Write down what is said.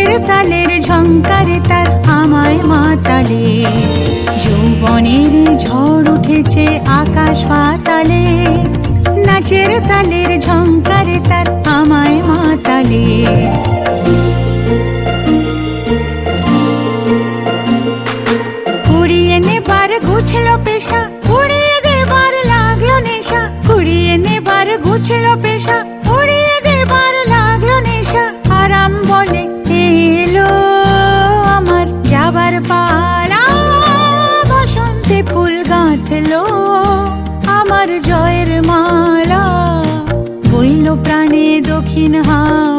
নাচের তালের ঝংকারে তার আমায় মাতালে। যৌবনের ঝড় উঠেছে আকাশ পাতালে, নাচের তালের ঝংকারে তার আমায় মাতালে। কুড়িয়ে নেবার গুছলো পেশা, উড়িয়ে দেবার লাগলো নেশা। কুড়িয়ে নেবার গুছলো পেশা, উড়িয়ে দেবার লাগলো নেশা। আরাম বলে এলো আমার যাবার পালা, বসন্তে ফুল গাঁথলো আমার জয়ের মালা। বইল প্রাণে দক্ষিণ হাত,